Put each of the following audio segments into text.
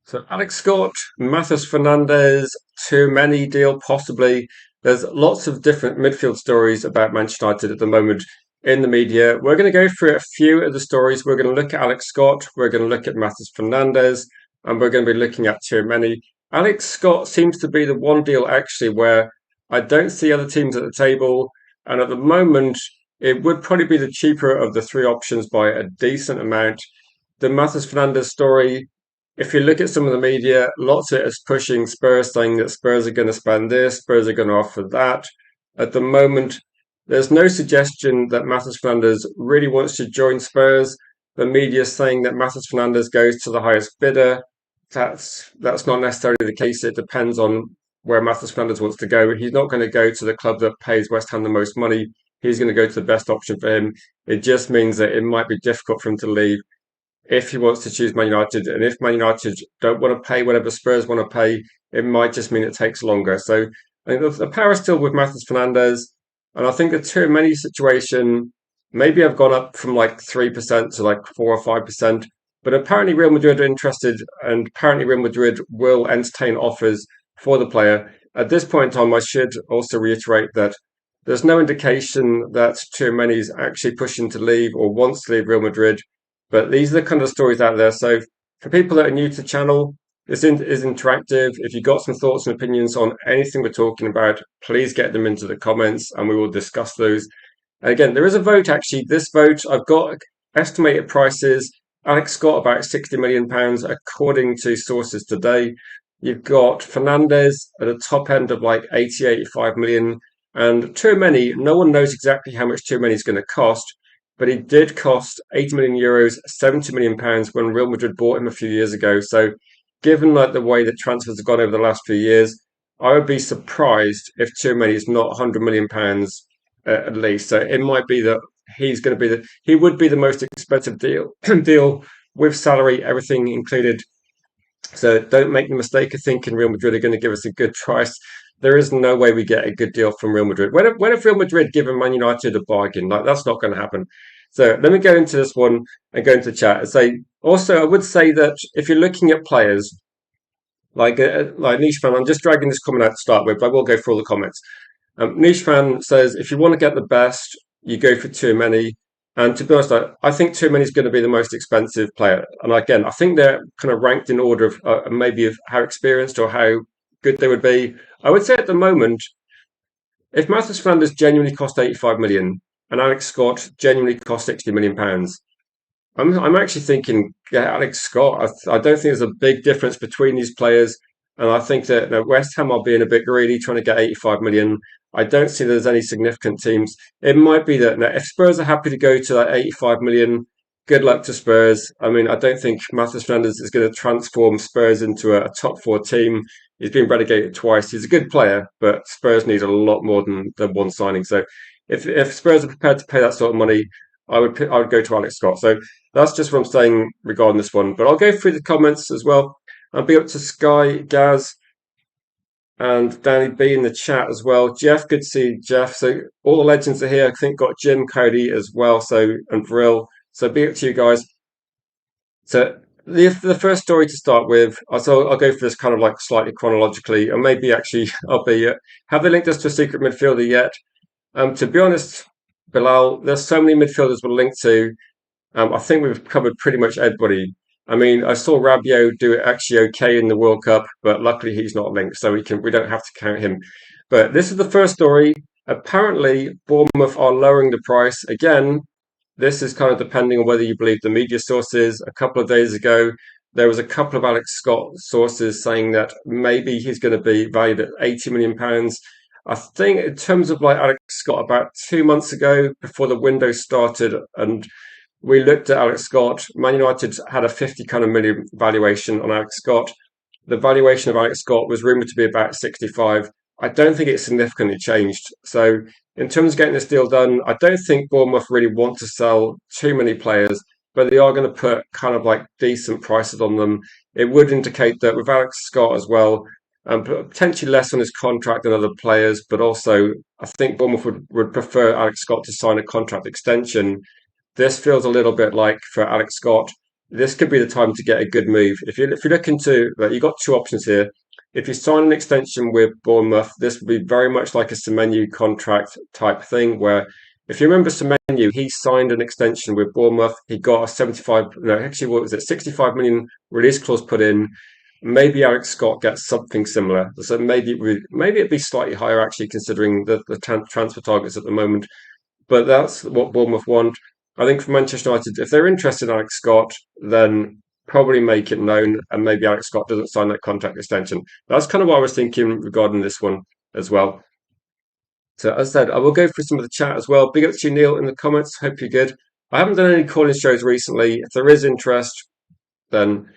So Alex Scott, Matheus Fernandes, Tchouaméni deal possibly. There's lots of different midfield stories about Manchester United at the moment in the media. We're going to go through a few of the stories. We're going to look at Alex Scott, we're going to look at Matheus Fernandes, and we're going to be looking at Tchouaméni. Alex Scott seems to be the one deal actually where I don't see other teams at the table, and at the moment it would probably be the cheaper of the three options by a decent amount. The Matheus Fernandes story, if you look at some of the media, lots of it is pushing Spurs, saying that Spurs are going to spend this, Spurs are going to offer that. At the moment, there's no suggestion that Matheus Fernandes really wants to join Spurs. The media is saying that Matheus Fernandes goes to the highest bidder. That's not necessarily the case. It depends on where Matheus Fernandes wants to go. He's not going to go to the club that pays West Ham the most money. He's going to go to the best option for him. It just means that it might be difficult for him to leave if he wants to choose Man United, and if Man United don't want to pay whatever Spurs want to pay, it might just mean it takes longer. So I think the power is still with Matheus Fernandes, and I think the Tchouaméni situation maybe have gone up from like 3% to like 4 or 5%. But apparently Real Madrid are interested, and apparently Real Madrid will entertain offers for the player. At this point in time, I should also reiterate that there's no indication that Tchouaméni is actually pushing to leave or wants to leave Real Madrid. But these are the kind of stories out there. So for people that are new to the channel, this is interactive. If you've got some thoughts and opinions on anything we're talking about, please get them into the comments and we will discuss those. And again, there is a vote actually. This vote, I've got estimated prices. Alex Scott about £60 million according to sources today. You've got Fernandes at a top end of like 85 million. And Tchouaméni, no one knows exactly how much Tchouaméni is going to cost, but he did cost €80 million, £70 million when Real Madrid bought him a few years ago. So given like the way that transfers have gone over the last few years, I would be surprised if Tchouaméni is not £100 million at least. So it might be that he would be the most expensive deal with salary, everything included. So don't make the mistake of thinking Real Madrid are going to give us a good price. There is no way we get a good deal from Real Madrid. When have Real Madrid given Man United a bargain? Like that's not going to happen. So let me go into this one and go into the chat and say. Also, I would say that if you're looking at players like Niche Fan, I'm just dragging this comment out to start with, but I will go through all the comments. Niche Fan says if you want to get the best, you go for Tchouaméni. And to be honest, I think Tchouaméni is going to be the most expensive player. And again, I think they're kind of ranked in order of maybe of how experienced or how good they would be. I would say at the moment, if Matheus Fernandes genuinely cost 85 million and Alex Scott genuinely cost 60 million pounds, I'm actually thinking, yeah, Alex Scott. I don't think there's a big difference between these players, and I think that West Ham are being a bit greedy, trying to get 85 million. I don't see there's any significant teams. It might be that if Spurs are happy to go to that 85 million, good luck to Spurs. I mean, I don't think Matheus Fernandes is going to transform Spurs into a top four team. He's been relegated twice. He's a good player, but Spurs need a lot more than one signing. So if Spurs are prepared to pay that sort of money, I would go to Alex Scott. So that's just what I'm saying regarding this one. But I'll go through the comments as well. I'll be up to Sky, Gaz, and Danny B in the chat as well. Jeff, good to see Jeff. So all the legends are here. I think got Jim, Cody as well. So and Vril. So be up to you guys. So the first story to start with, so I'll go for this kind of like slightly chronologically, and maybe actually I'll be have they linked us to a secret midfielder yet? To be honest, Bilal, there's so many midfielders we're linked to. I think we've covered pretty much everybody. I mean, I saw Rabiot do it actually okay in the World Cup, but luckily he's not linked, so we don't have to count him. But this is the first story. Apparently, Bournemouth are lowering the price again. This is kind of depending on whether you believe the media sources. A couple of days ago, there was a couple of Alex Scott sources saying that maybe he's going to be valued at £80 million. I think in terms of like Alex Scott, about 2 months ago, before the window started, and we looked at Alex Scott. Man United had a 50 kind of million valuation on Alex Scott. The valuation of Alex Scott was rumoured to be about 65. I don't think it's significantly changed. So in terms of getting this deal done, I don't think Bournemouth really want to sell too many players, but they are going to put kind of like decent prices on them. It would indicate that with Alex Scott as well, potentially less on his contract than other players, but also I think Bournemouth would prefer Alex Scott to sign a contract extension. This feels a little bit like for Alex Scott, this could be the time to get a good move. If you look into like, you've got two options here. If you sign an extension with Bournemouth, this would be very much like a Semenyo contract type thing. Where if you remember Semenyo, he signed an extension with Bournemouth. He got a 75, no, actually, what was it, 65 million release clause put in. Maybe Alex Scott gets something similar. So maybe it'd be slightly higher actually, considering the transfer targets at the moment. But that's what Bournemouth want. I think for Manchester United, if they're interested in Alex Scott, then probably make it known, and maybe Alex Scott doesn't sign that contract extension. That's kind of what I was thinking regarding this one as well. So as I said, I will go through some of the chat as well. Big up to you, Neil, in the comments. Hope you're good. I haven't done any calling shows recently. If there is interest, then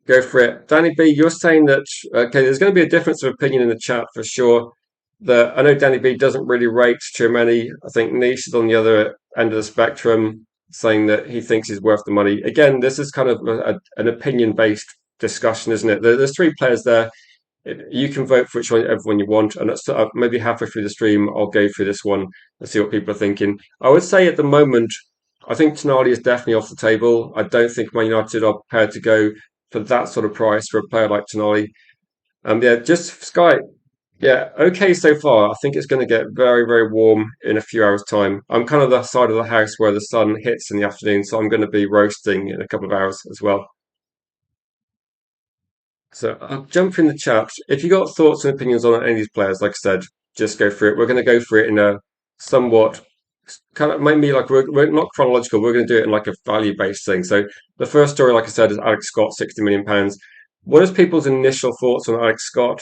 go for it. Danny B, you're saying that okay, there's going to be a difference of opinion in the chat for sure. That I know Danny B doesn't really rate too many. I think Niche is on the other end of the spectrum, saying that he thinks he's worth the money. Again, this is kind of an opinion-based discussion, isn't it? There's three players there. You can vote for which one everyone you want, and that's maybe halfway through the stream, I'll go through this one and see what people are thinking. I would say at the moment, I think Tonali is definitely off the table. I don't think Man United are prepared to go for that sort of price for a player like Tonali. Yeah, just Sky. Yeah, okay so far. I think it's going to get very, very warm in a few hours' time. I'm kind of the side of the house where the sun hits in the afternoon, so I'm going to be roasting in a couple of hours as well. So I'll jump in the chat. If you got thoughts and opinions on any of these players, like I said, just go for it. We're going to go for it in a somewhat kind of maybe like we're not chronological. We're going to do it in like a value based thing. So the first story, like I said, is Alex Scott, £60 million. What is people's initial thoughts on Alex Scott?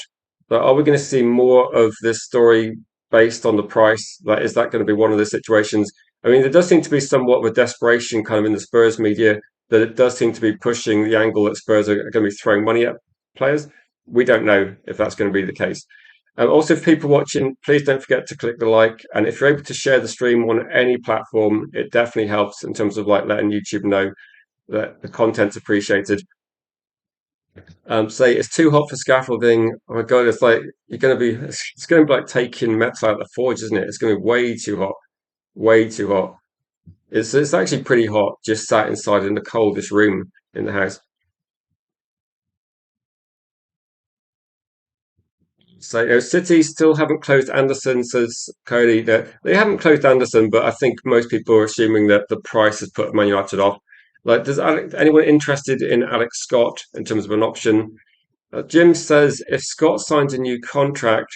Like, are we going to see more of this story based on the price? Like, is that going to be one of the situations? I mean, there does seem to be somewhat of a desperation kind of in the Spurs media that it does seem to be pushing the angle that Spurs are going to be throwing money at players. We don't know if that's going to be the case. Also, if people watching, please don't forget to click the like. And if you're able to share the stream on any platform, it definitely helps in terms of like letting YouTube know that the content's appreciated. Say it's too hot for scaffolding. Oh my God, it's like it's going to be like taking metal out of the forge, isn't it? It's going to be way too hot, way too hot. It's actually pretty hot just sat inside in the coldest room in the house. So City still haven't closed Anderson, says Cody. That they haven't closed Anderson, but I think most people are assuming that the price has put Man United off. Like, anyone interested in Alex Scott in terms of an option? Jim says if Scott signs a new contract,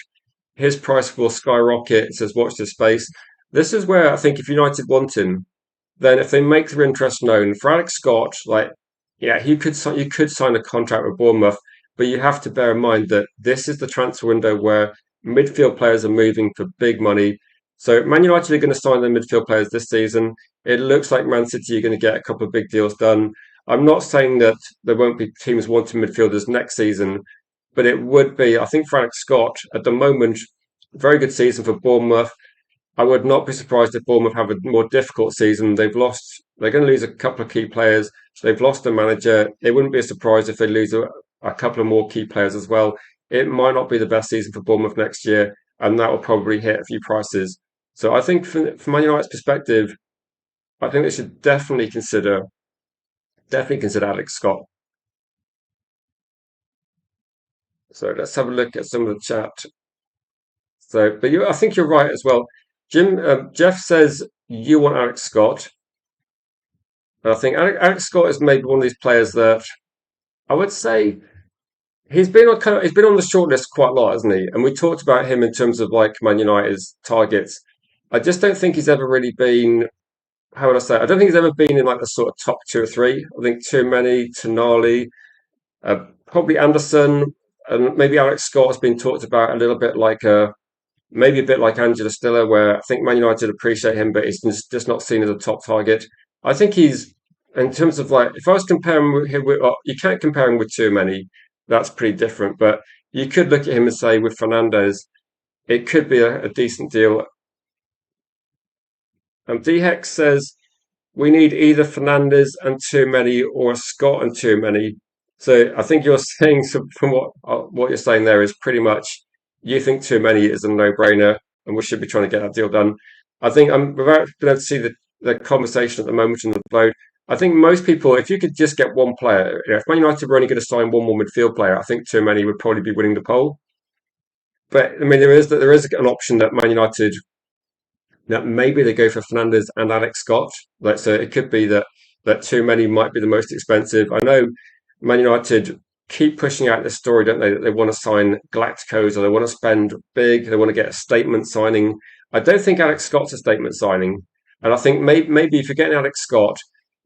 his price will skyrocket. It says watch this space. This is where I think if United want him, then if they make their interest known for Alex Scott, like yeah, you could sign a contract with Bournemouth, but you have to bear in mind that this is the transfer window where midfield players are moving for big money. So Man United are going to sign their midfield players this season. It looks like Man City are going to get a couple of big deals done. I'm not saying that there won't be teams wanting midfielders next season, but it would be, I think, for Alex Scott at the moment, very good season for Bournemouth. I would not be surprised if Bournemouth have a more difficult season. They're going to lose a couple of key players. So they've lost a manager. It wouldn't be a surprise if they lose a couple of more key players as well. It might not be the best season for Bournemouth next year, and that will probably hit a few prices. So I think from Man United's perspective, I think they should definitely consider Alex Scott. So let's have a look at some of the chat. So, but I think you're right as well. Jeff says you want Alex Scott. And I think Alex Scott is maybe one of these players that I would say he's been on the shortlist quite a lot, hasn't he? And we talked about him in terms of like Man United's targets. I just don't think he's ever really been. How would I say? I don't think he's ever been in like the sort of top two or three. I think too many Tonali, probably Anderson, and maybe Alex Scott has been talked about a little bit like maybe a bit like Angela Stiller, where I think Man United appreciate him, but he's just not seen as a top target. I think he's, in terms of like, if I was comparing him with, you can't compare him with too many. That's pretty different, but you could look at him and say with Fernandez, it could be a decent deal. D-Hex says we need either Fernandez and too many or Scott and too many. So I think you're saying from what you're saying there is pretty much you think too many is a no-brainer, and we should be trying to get that deal done. I think I'm without being able to see the conversation at the moment in the vote. I think most people, if you could just get one player, if Man United were only going to sign one more midfield player, I think too many would probably be winning the poll. But I mean, there is an option that Man United that maybe they go for Fernandez and Alex Scott. Like, so it could be that too many might be the most expensive. I know Man United keep pushing out this story, don't they? That they want to sign Galacticos or they want to spend big. They want to get a statement signing. I don't think Alex Scott's a statement signing, and I think maybe if you're getting Alex Scott,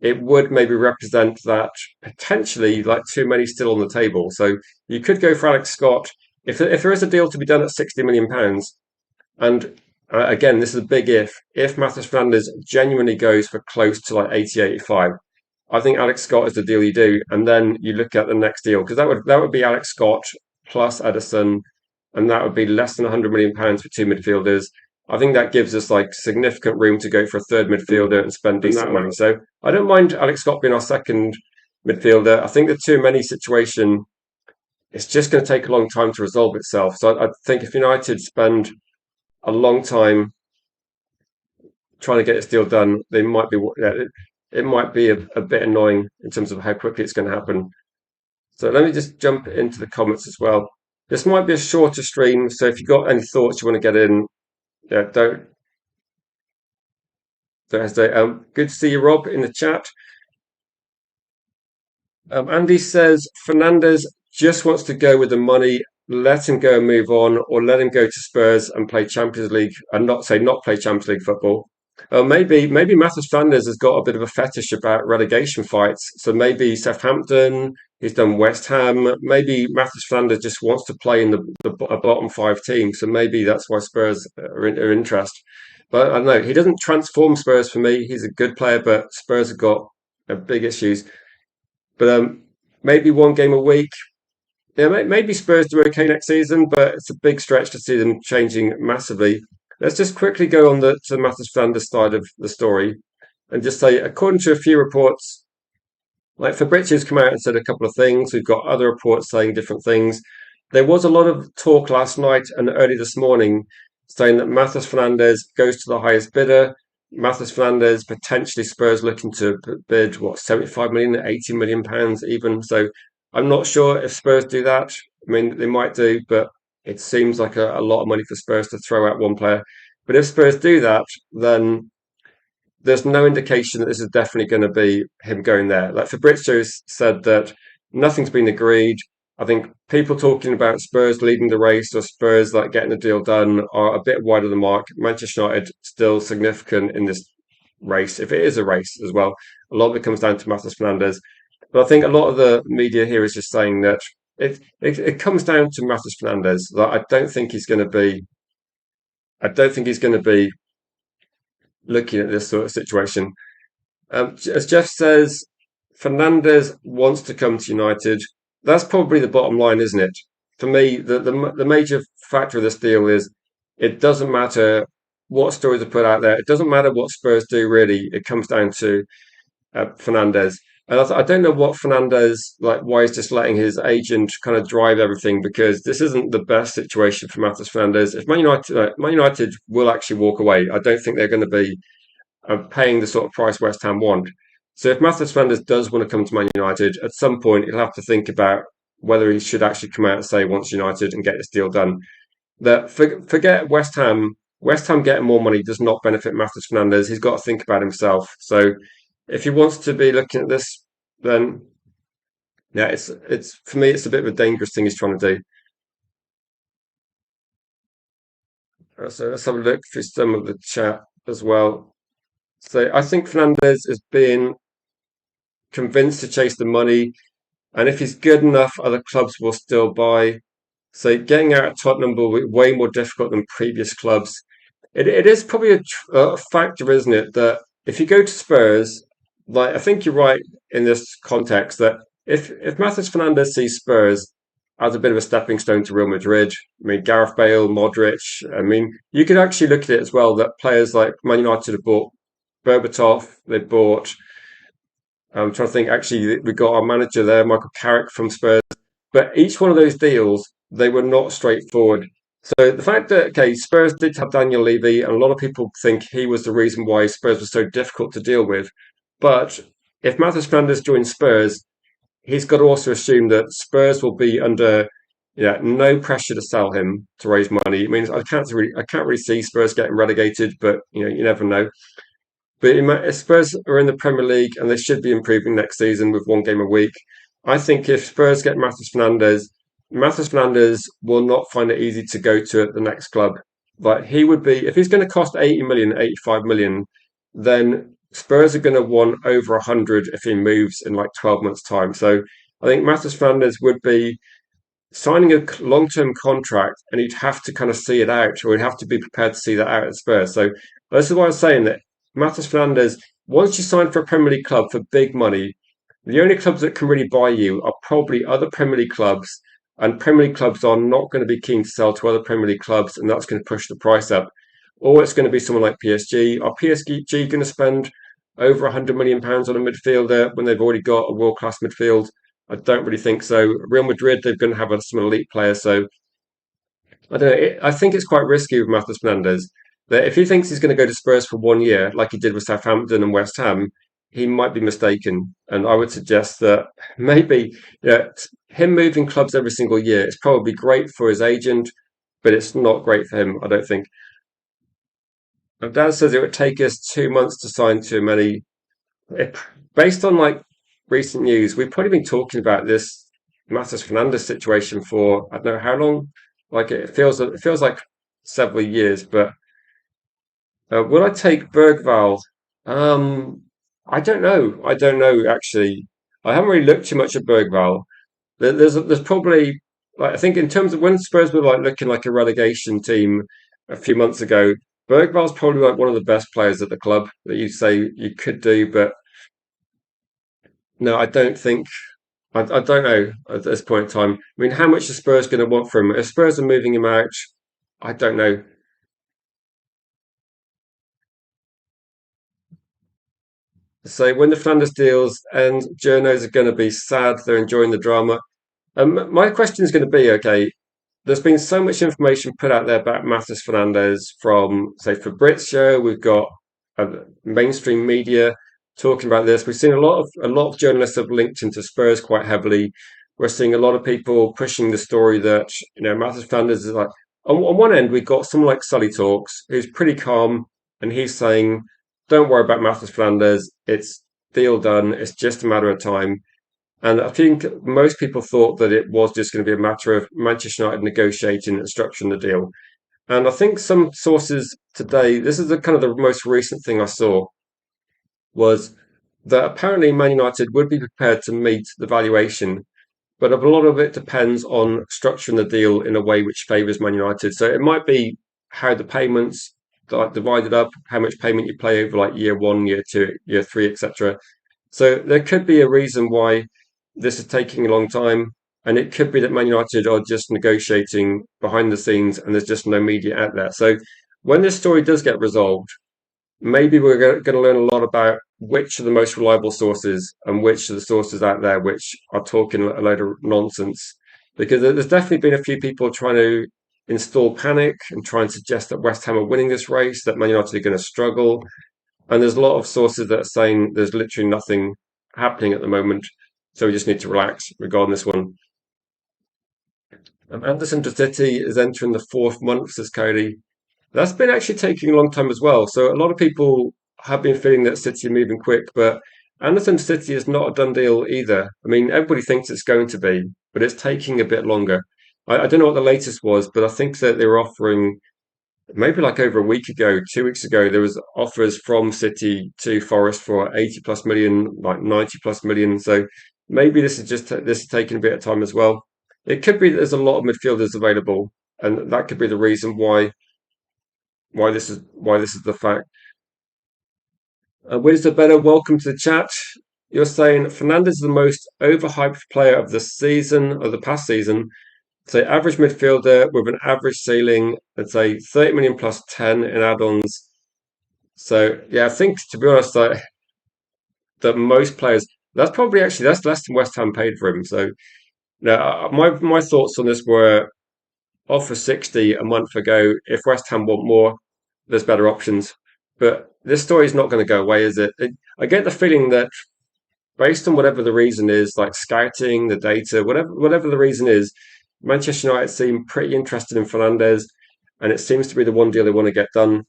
it would maybe represent that potentially like too many still on the table. So you could go for Alex Scott if there is a deal to be done at £60 million. And again, this is a big if. If Matheus Fernandes genuinely goes for close to like 80, 85, I think Alex Scott is the deal you do. And then you look at the next deal, because that would be Alex Scott plus Edison, and that would be less than £100 million for two midfielders. I think that gives us like significant room to go for a third midfielder and spend decent money. So I don't mind Alex Scott being our second midfielder. I think the too many situation, it's just going to take a long time to resolve itself. So I think if United spend a long time trying to get this deal done, they might be. It might be a bit annoying in terms of how quickly it's going to happen. So let me just jump into the comments as well. This might be a shorter stream, so if you've got any thoughts you want to get in, yeah, don't hesitate. Good to see you, Rob, in the chat. Andy says Fernandez just wants to go with the money. Let him go and move on, or let him go to Spurs and play Champions League, and not play Champions League football. Maybe Matheus Fernandes has got a bit of a fetish about relegation fights. So maybe Southampton, he's done West Ham. Maybe Matheus Fernandes just wants to play in the bottom five team. So maybe that's why Spurs are interested. But I don't know. He doesn't transform Spurs for me. He's a good player, but Spurs have got big issues. But maybe one game a week. Yeah, maybe Spurs do okay next season, but it's a big stretch to see them changing massively. Let's just quickly go on to the Matheus Fernandes side of the story and just say, according to a few reports, like Fabrici's come out and said a couple of things. We've got other reports saying different things. There was a lot of talk last night and early this morning saying that Matheus Fernandes goes to the highest bidder. Matheus Fernandes potentially Spurs looking to bid 75 million, 80 million pounds even. So I'm not sure if Spurs do that. I mean, they might do, but it seems like a lot of money for Spurs to throw out one player. But if Spurs do that, then there's no indication that this is definitely going to be him going there. Like Fabrizio said that nothing's been agreed. I think people talking about Spurs leading the race or Spurs like getting the deal done are a bit wide of the mark. Manchester United still significant in this race, if it is a race as well. A lot of it comes down to Matheus Fernandes. But I think a lot of the media here is just saying that it comes down to Matheus Fernandes. Like, I don't think he's going to be. I don't think he's going to be looking at this sort of situation. As Jeff says, Fernandes wants to come to United. That's probably the bottom line, isn't it? For me, the major factor of this deal is it doesn't matter what stories are put out there. It doesn't matter what Spurs do, really. It comes down to Fernandes. And I don't know what Fernandes, like, why he's just letting his agent kind of drive everything, because this isn't the best situation for Matheus Fernandes. If Man United will actually walk away, I don't think they're going to be paying the sort of price West Ham want. So if Matheus Fernandes does want to come to Man United, at some point he'll have to think about whether he should actually come out and say he wants United and get this deal done. Forget West Ham. West Ham getting more money does not benefit Matheus Fernandes. He's got to think about himself. So if he wants to be looking at this, then yeah, it's for me it's a bit of a dangerous thing he's trying to do. So let's have a look through some of the chat as well. So I think Fernandes is being convinced to chase the money, and if he's good enough, other clubs will still buy. So getting out of Tottenham will be way more difficult than previous clubs. It is probably a factor, isn't it, that if you go to Spurs, like I think you're right in this context that if Matheus Fernandes sees Spurs as a bit of a stepping stone to Real Madrid, I mean Gareth Bale, Modric, I mean you could actually look at it as well that players like Man United have bought Berbatov, they bought. I'm trying to think. Actually, we got our manager there, Michael Carrick from Spurs. But each one of those deals, they were not straightforward. So the fact that Spurs did have Daniel Levy, and a lot of people think he was the reason why Spurs was so difficult to deal with. But if Matheus Fernandes joins Spurs, he's got to also assume that Spurs will be under no pressure to sell him to raise money. I mean, I can't really see Spurs getting relegated, but you never know. But if Spurs are in the Premier League and they should be improving next season with one game a week, I think if Spurs get Matheus Fernandes will not find it easy to go to at the next club. Like he would be, if he's going to cost 80 million, 85 million, then Spurs are going to want over 100 if he moves in like 12 months' time. So I think Matheus Fernandes would be signing a long-term contract, and he'd have to kind of see it out, or he'd have to be prepared to see that out at Spurs. So this is why I'm saying that Matheus Fernandes, once you sign for a Premier League club for big money, the only clubs that can really buy you are probably other Premier League clubs, and Premier League clubs are not going to be keen to sell to other Premier League clubs, and that's going to push the price up. Or it's going to be someone like PSG. Are PSG going to spend over £100 million on a midfielder when they've already got a world-class midfield? I don't really think so. Real Madrid, they're going to have some elite players. So I don't know. I think it's quite risky with Matheus Fernandes that if he thinks he's going to go to Spurs for 1 year, like he did with Southampton and West Ham, he might be mistaken. And I would suggest that maybe him moving clubs every single year is probably great for his agent, but it's not great for him, I don't think. And Dan says it would take us 2 months to sign Tchouaméni. Based on like recent news, we've probably been talking about this Matheus Fernandes situation for I don't know how long. Like it feels like several years. But will I take Bergval? I don't know. I don't know actually. I haven't really looked too much at Bergval. There's probably like I think in terms of when Spurs were like looking like a relegation team a few months ago, Bergval's probably like one of the best players at the club that you say you could do, but no, I don't think. I don't know at this point in time. I mean, how much are Spurs going to want from him? If Spurs are moving him out, I don't know. So when the Flanders deals and journos are going to be sad, they're enjoying the drama. My question is going to be, okay, there's been so much information put out there about Matheus Fernandes from, say, Fabrizio. We've got mainstream media talking about this. We've seen a lot of journalists have linked into Spurs quite heavily. We're seeing a lot of people pushing the story that Matheus Fernandes is like. On one end, we've got someone like Sully Talks, who's pretty calm, and he's saying, "Don't worry about Matheus Fernandes. It's deal done. It's just a matter of time." And I think most people thought that it was just going to be a matter of Manchester United negotiating and structuring the deal. And I think some sources today, this is the kind of the most recent thing I saw, was that apparently Man United would be prepared to meet the valuation, but a lot of it depends on structuring the deal in a way which favours Man United. So it might be how the payments are divided up, how much payment you play over like year one, year two, year three, etc. So there could be a reason why this is taking a long time, and it could be that Man United are just negotiating behind the scenes, and there's just no media out there. So when this story does get resolved, maybe we're going to learn a lot about which are the most reliable sources and which are the sources out there which are talking a load of nonsense. Because there's definitely been a few people trying to install panic and try and suggest that West Ham are winning this race, that Man United are going to struggle. And there's a lot of sources that are saying there's literally nothing happening at the moment. So we just need to relax regarding this one. Anderson to City is entering the fourth month, says Cody. That's been actually taking a long time as well. So a lot of people have been feeling that City are moving quick, but Anderson City is not a done deal either. I mean, everybody thinks it's going to be, but it's taking a bit longer. I don't know what the latest was, but I think that they were offering maybe like over a week ago, 2 weeks ago, there was offers from City to Forest for 80 plus million, like 90 plus million. So maybe this is taking a bit of time as well. It could be that there's a lot of midfielders available, and that could be the reason why this is the fact. Where's the better? Welcome to the chat. You're saying Fernandez is the most overhyped player of the season, of the past season. Say average midfielder with an average ceiling, let's say 30 million plus 10 in add-ons. So yeah, I think to be honest, that most players that's less than West Ham paid for him. So now my thoughts on this were offer 60 a month ago. If West Ham want more, there's better options. But this story is not going to go away, is it? I get the feeling that based on whatever the reason is, like scouting, the data, whatever the reason is, Manchester United seem pretty interested in Fernandes, and it seems to be the one deal they want to get done.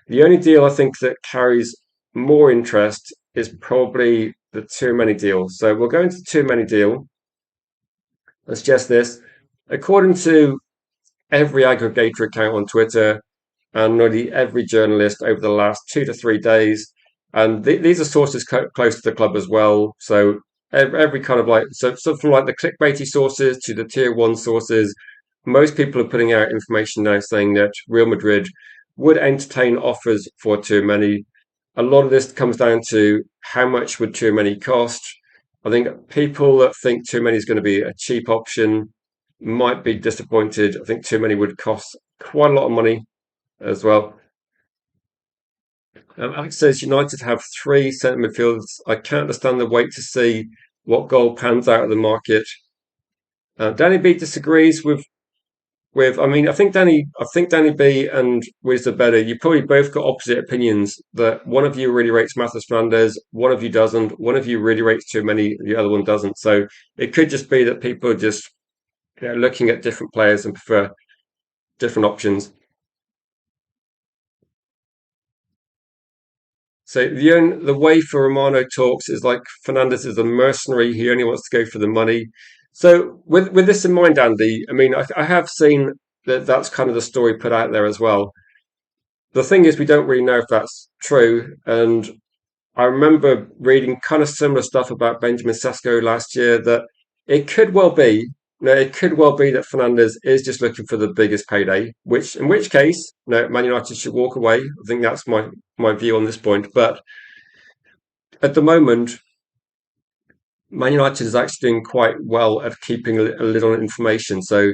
The only deal I think that carries more interest is probably the too many deal. So we'll go into the too many deal. Let's suggest this. According to every aggregator account on Twitter and nearly every journalist over the last 2 to 3 days. And these are sources close to the club as well. So every kind of like, so from like the clickbaity sources to the tier one sources, most people are putting out information now saying that Real Madrid would entertain offers for too many. A lot of this comes down to how much would too many cost. I think people that think too many is going to be a cheap option might be disappointed. I think too many would cost quite a lot of money as well. Alex says United have three centre midfielders. I can't understand the wait to see what goal pans out of the market. Danny B disagrees with. I mean, I think Danny B and Wiz are better. You probably both got opposite opinions. That one of you really rates Matheus Fernandes, one of you doesn't. One of you really rates too many, the other one doesn't. So it could just be that people are just looking at different players and prefer different options. So the way for Romano talks is like Fernandez is a mercenary. He only wants to go for the money. So with this in mind, Andy, I mean, I have seen that that's kind of the story put out there as well. The thing is, we don't really know if that's true. And I remember reading kind of similar stuff about Benjamin Sesko last year that it could well be, it could well be that Fernandez is just looking for the biggest payday, which in which case, Man United should walk away. I think that's my view on this point. But at the moment, Man United is actually doing quite well at keeping a lid on information. So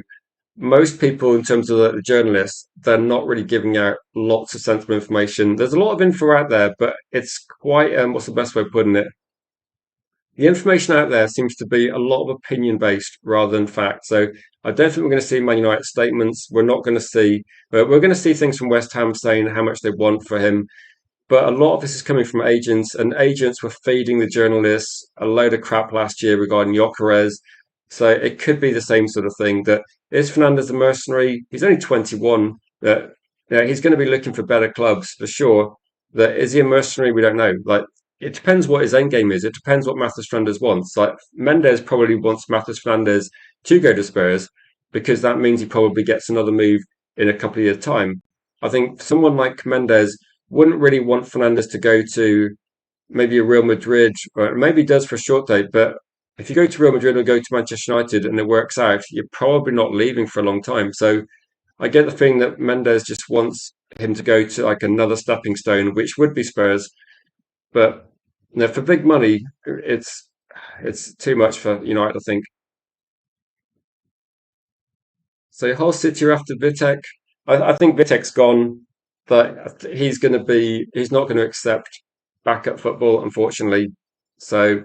most people, in terms of the journalists, they're not really giving out lots of sensible information. There's a lot of info out there, but it's quite what's the best way of putting it? The information out there seems to be a lot of opinion based rather than fact. So I don't think we're going to see Man United statements. We're not going to see, but we're going to see things from West Ham saying how much they want for him. But a lot of this is coming from agents, and agents were feeding the journalists a load of crap last year regarding Gyökeres. So it could be the same sort of thing. That is Fernandez a mercenary? He's only 21. That he's going to be looking for better clubs for sure. That is he a mercenary? We don't know. Like it depends what his end game is. It depends what Matheus Fernandes wants. Like Mendes probably wants Matheus Fernandes to go to Spurs because that means he probably gets another move in a couple of years' time. I think someone like Mendes wouldn't really want Fernandes to go to maybe a Real Madrid, or maybe he does for a short date. But if you go to Real Madrid or go to Manchester United and it works out, you're probably not leaving for a long time. So I get the feeling that Mendes just wants him to go to like another stepping stone, which would be Spurs. But for big money, it's too much for United, I think. So Hull City are after Vitek. I think Vitek's gone, but he's not going to accept backup football, unfortunately. So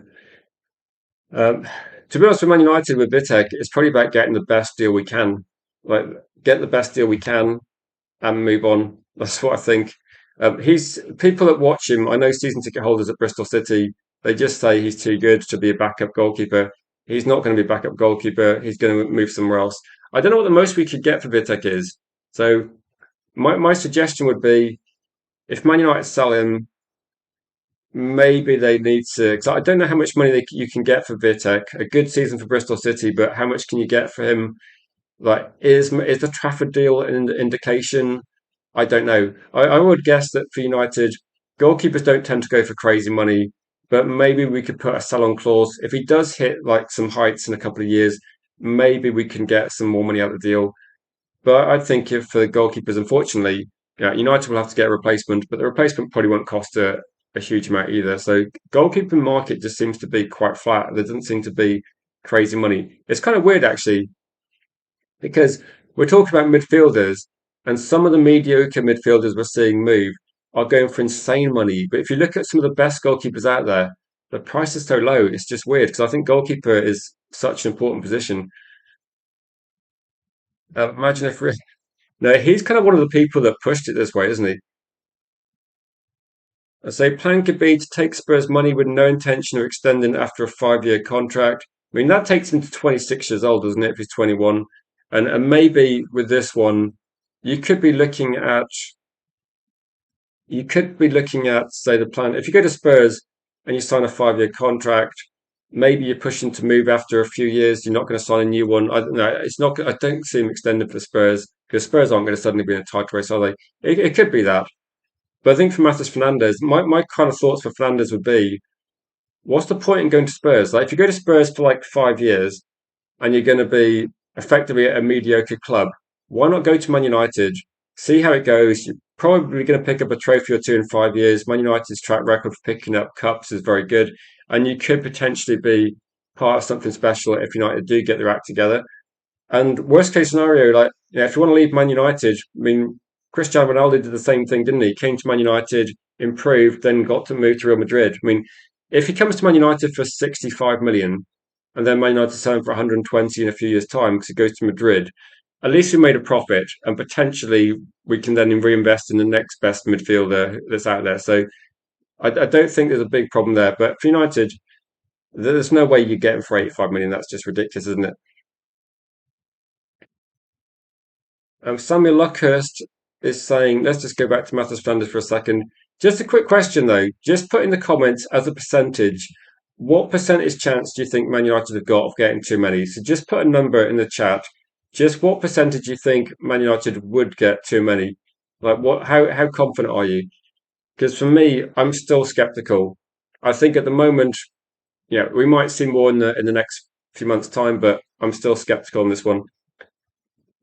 um, to be honest with Man United with Vitek, it's probably about getting the best deal we can. Like get the best deal we can and move on. That's what I think. He's people that watch him. I know season ticket holders at Bristol City. They just say he's too good to be a backup goalkeeper. He's not going to be a backup goalkeeper. He's going to move somewhere else. I don't know what the most we could get for Vitek is. So my suggestion would be if Man United sell him, maybe they need to. Because I don't know how much money you can get for Vitek. A good season for Bristol City, but how much can you get for him? Like, is the Trafford deal an indication? I don't know. I would guess that for United, goalkeepers don't tend to go for crazy money, but maybe we could put a sell-on clause. If he does hit like some heights in a couple of years, maybe we can get some more money out of the deal. But I think if for goalkeepers, unfortunately, United will have to get a replacement, but the replacement probably won't cost a huge amount either. So goalkeeping market just seems to be quite flat. There doesn't seem to be crazy money. It's kind of weird actually because we're talking about midfielders, and some of the mediocre midfielders we're seeing move are going for insane money. But if you look at some of the best goalkeepers out there, the price is so low. It's just weird because I think goalkeeper is such an important position. Imagine if no, he's kind of one of the people that pushed it this way, isn't he? So plan could be to take Spurs money with no intention of extending after a 5-year contract. I mean, that takes him to 26 years old, doesn't it, if he's 21? And maybe with this one, you could be looking at say the plan. If you go to Spurs and you sign a 5-year contract, maybe you're pushing to move after a few years. You're not going to sign a new one. I don't know. It's not. I don't see him extending for the Spurs because Spurs aren't going to suddenly be in a title race, are they? It could be that. But I think for Matheus Fernandes, my kind of thoughts for Fernandes would be, what's the point in going to Spurs? Like, if you go to Spurs for like 5 years and you're going to be effectively at a mediocre club, why not go to Man United, see how it goes? You're probably going to pick up a trophy or two in 5 years. Man United's track record for picking up cups is very good, and you could potentially be part of something special if United do get their act together. And worst case scenario, like, if you want to leave Man United, I mean, Cristiano Ronaldo did the same thing, didn't he? Came to Man United, improved, then got to move to Real Madrid. I mean, if he comes to Man United for 65 million and then Man United sell him for 120 in a few years' time because he goes to Madrid, at least we made a profit and potentially we can then reinvest in the next best midfielder that's out there. So I don't think there's a big problem there. But for United, there's no way you get him for 85 million. That's just ridiculous, isn't it? Samuel Luckhurst is saying, let's just go back to Matheus Flanders for a second. Just a quick question though. Just put in the comments as a percentage, what percentage chance do you think Man United have got of getting too many? So just put a number in the chat. Just what percentage you think Man United would get too many? Like what? How confident are you? Because for me, I'm still skeptical. I think at the moment, yeah, we might see more in the next few months' time, but I'm still skeptical on this one.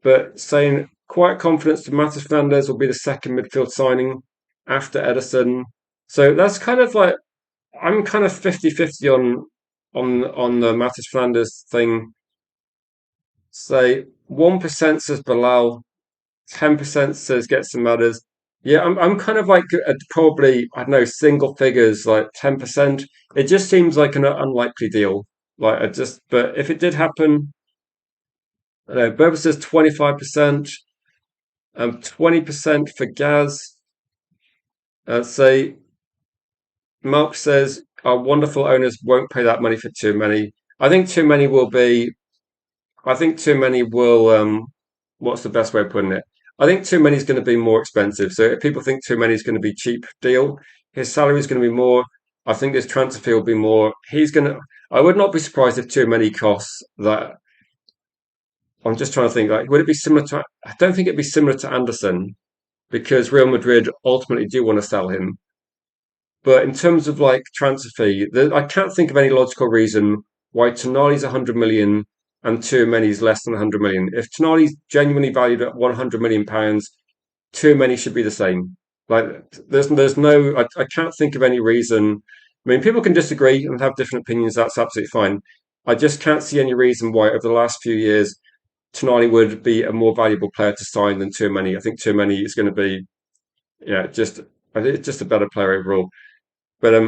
But saying quiet confidence to Matheus Fernandes will be the second midfield signing after Ederson. So that's kind of like I'm kind of 50-50 on the Matheus Fernandes thing. Say 1% says Bilal, 10% says get some others. Yeah, I'm kind of like probably I don't know single figures like 10%. It just seems like an unlikely deal. Like I just, but if it did happen, I don't know, Berber says 25%. 20% for Gaz. Say Mark says our wonderful owners won't pay that money for too many. I think too many will be. I think too many will. What's the best way of putting it? I think too many is going to be more expensive. So if people think too many is going to be cheap deal, his salary is going to be more. I think his transfer fee will be more. He's going to. I would not be surprised if too many costs that. I'm just trying to think. Like, would it be similar to? I don't think it'd be similar to Anderson because Real Madrid ultimately do want to sell him. But in terms of like transfer fee, I can't think of any logical reason why Tonali's 100 million and Tchouameni's less than 100 million. If Tonali's genuinely valued at 100 million pounds, Tchouameni should be the same. Like there's no I can't think of any reason. I mean, people can disagree and have different opinions. That's absolutely fine. I just can't see any reason why over the last few years Tonali would be a more valuable player to sign than Tchouameni. I think Tchouameni is going to be just I think it's just a better player overall. But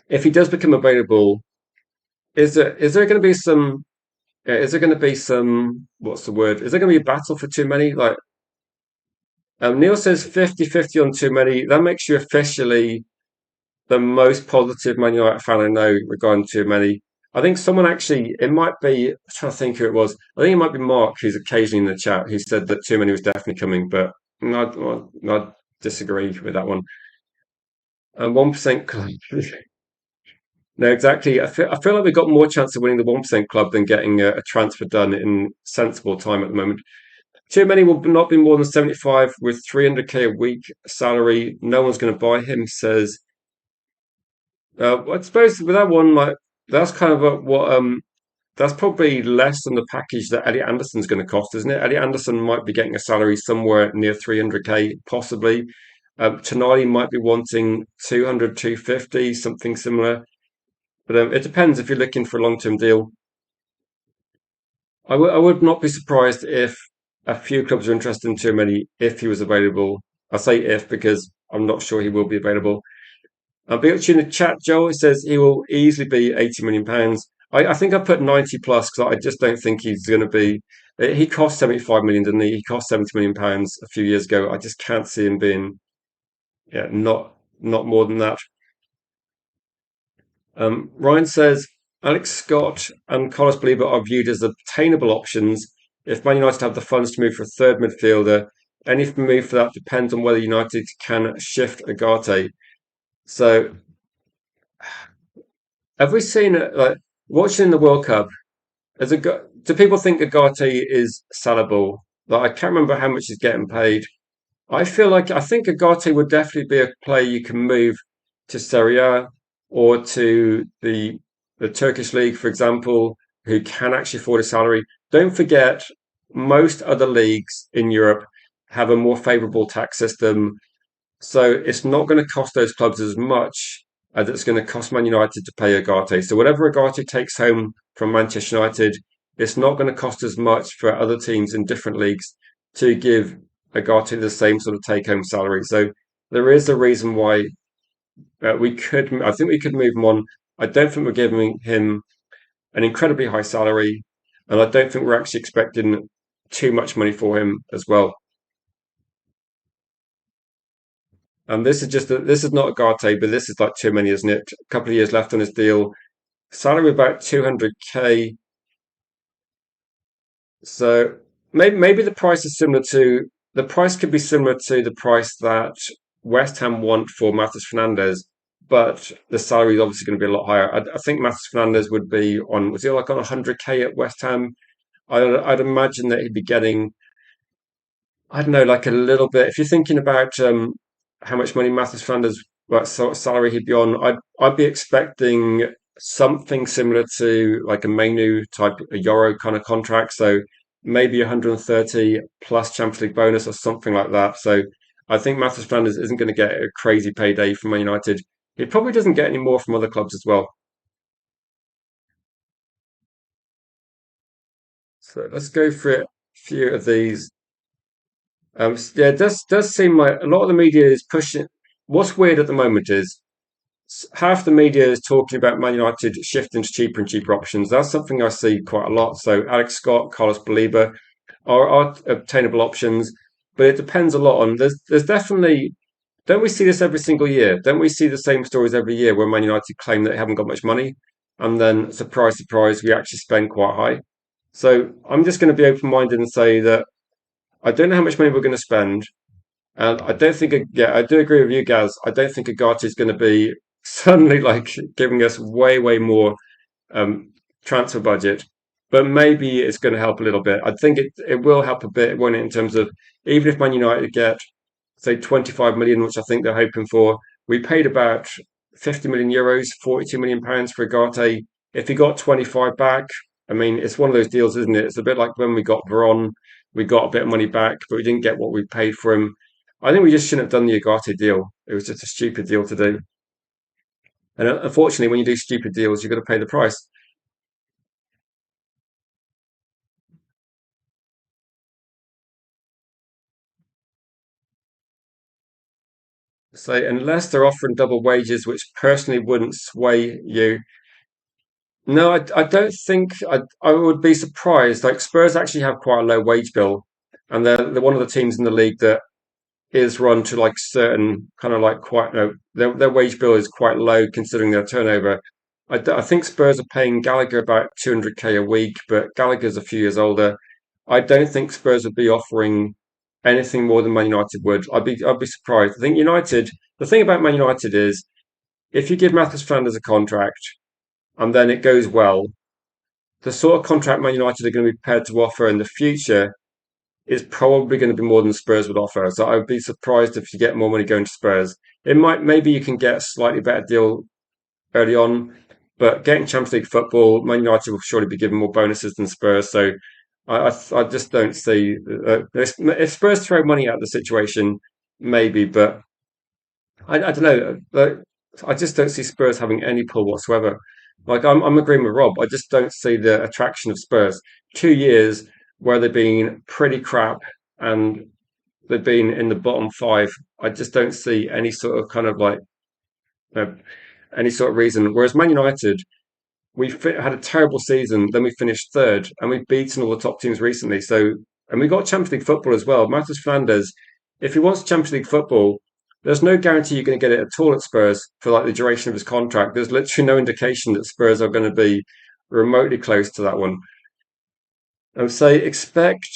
if he does become available, is there going to be some? Is there going to be some? What's the word? Is there going to be a battle for too many? Like Neil says, 50-50 on too many. That makes you officially the most positive Man United fan I know regarding too many. I think someone actually, it might be. I'm trying to think who it was. I think it might be Mark, who's occasionally in the chat, who said that too many was definitely coming, but I disagree with that one. And 1% No, exactly. I feel like we've got more chance of winning the 1% club than getting a transfer done in sensible time at the moment. Too many will not be more than 75 with 300k a week salary. No one's going to buy him, says. I suppose with that one, like that's kind of what that's probably less than the package that Elliot Anderson's going to cost, isn't it? Elliot Anderson might be getting a salary somewhere near 300k, possibly. Tonali might be wanting 200, 250, something similar. But it depends if you're looking for a long-term deal. I would not be surprised if a few clubs are interested in too many if he was available. I say if because I'm not sure he will be available. But actually in the chat, Joel says he will easily be 80 million pounds. I think I put 90 plus because I just don't think he's going to be. He cost 75 million, didn't he? He cost 70 million pounds a few years ago. I just can't see him being, yeah, not. not more than that. Ryan says Alex Scott and Carlos Baleba are viewed as obtainable options if Man United have the funds to move for a third midfielder. Any move for that depends on whether United can shift Agate. So, have we seen it like watching the World Cup? Do people think Agate is sellable? Like I can't remember how much he's getting paid. I think Agate would definitely be a player you can move to Serie A or to the Turkish league, for example, who can actually afford a salary. Don't forget, most other leagues in Europe have a more favourable tax system, so it's not going to cost those clubs as much as it's going to cost Man United to pay Agate. So whatever Agate takes home from Manchester United, it's not going to cost as much for other teams in different leagues to give Agate the same sort of take home salary. So there is a reason why I think we could move him on. I don't think we're giving him an incredibly high salary, and I don't think we're actually expecting too much money for him as well. And this is not a Garte, but this is like too many, isn't it? A couple of years left on his deal. Salary about 200k. So maybe the price could be similar to the price that West Ham want for Matheus Fernandes, but the salary is obviously going to be a lot higher. I think Matheus Fernandes would be on was he like on 100k at West Ham? I'd imagine that he'd be getting I don't know, like a little bit. If you're thinking about how much money Matheus Fernandes, what sort of salary he'd be on, I'd be expecting something similar to like a Menu type, a Euro kind of contract. So maybe 130 plus Champions League bonus or something like that. So I think Matheus Fernandes isn't going to get a crazy payday from Man United. He probably doesn't get any more from other clubs as well. So let's go through a few of these. Yeah, it does seem like a lot of the media is pushing. What's weird at the moment is half the media is talking about Man United shifting to cheaper and cheaper options. That's something I see quite a lot. So Alex Scott, Carlos Baleba are obtainable options, but it depends a lot on. There's definitely don't we see this every single year? Don't we see the same stories every year where Man United claim that they haven't got much money, and then surprise, surprise, we actually spend quite high. So I'm just going to be open minded and say that I don't know how much money we're going to spend. And I don't think, yeah, I do agree with you, Gaz. I don't think Agati is going to be suddenly like giving us way, way more um, transfer budget, but maybe it's going to help a little bit. I think it will help a bit, won't it, in terms of even if Man United get, say, 25 million, which I think they're hoping for, we paid about 50 million euros, 42 million pounds for Agate. If he got 25 back, I mean, it's one of those deals, isn't it? It's a bit like when we got Veron, we got a bit of money back, but we didn't get what we paid for him. I think we just shouldn't have done the Agate deal. It was just a stupid deal to do. And unfortunately, when you do stupid deals, you've got to pay the price. So unless they're offering double wages, which personally wouldn't sway you. No, I don't think I would be surprised. Like Spurs actually have quite a low wage bill, and they're one of the teams in the league that is run to like certain kind of like quite no their wage bill is quite low considering their turnover. I think Spurs are paying Gallagher about 200k a week, but Gallagher's a few years older. I don't think Spurs would be offering anything more than Man United would. I'd be surprised. I think United. The thing about Man United is if you give Matheus Fernandes a contract and then it goes well, the sort of contract Man United are going to be prepared to offer in the future is probably going to be more than Spurs would offer. So I would be surprised if you get more money going to Spurs. It might maybe you can get a slightly better deal early on, but getting Champions League football, Man United will surely be given more bonuses than Spurs. So I just don't see if Spurs throw money at the situation, maybe, but I don't know. I just don't see Spurs having any pull whatsoever. Like I'm agreeing with Rob. I just don't see the attraction of Spurs. 2 years where they've been pretty crap and they've been in the bottom five. I just don't see any sort of kind of like uh, any sort of reason. Whereas Man United, had a terrible season, then we finished third, and we've beaten all the top teams recently. So and we got Champions League football as well. Matheus Fernandes, if he wants Champions League football, there's no guarantee you're going to get it at all at Spurs for like the duration of his contract. There's literally no indication that Spurs are going to be remotely close to that one. Say expect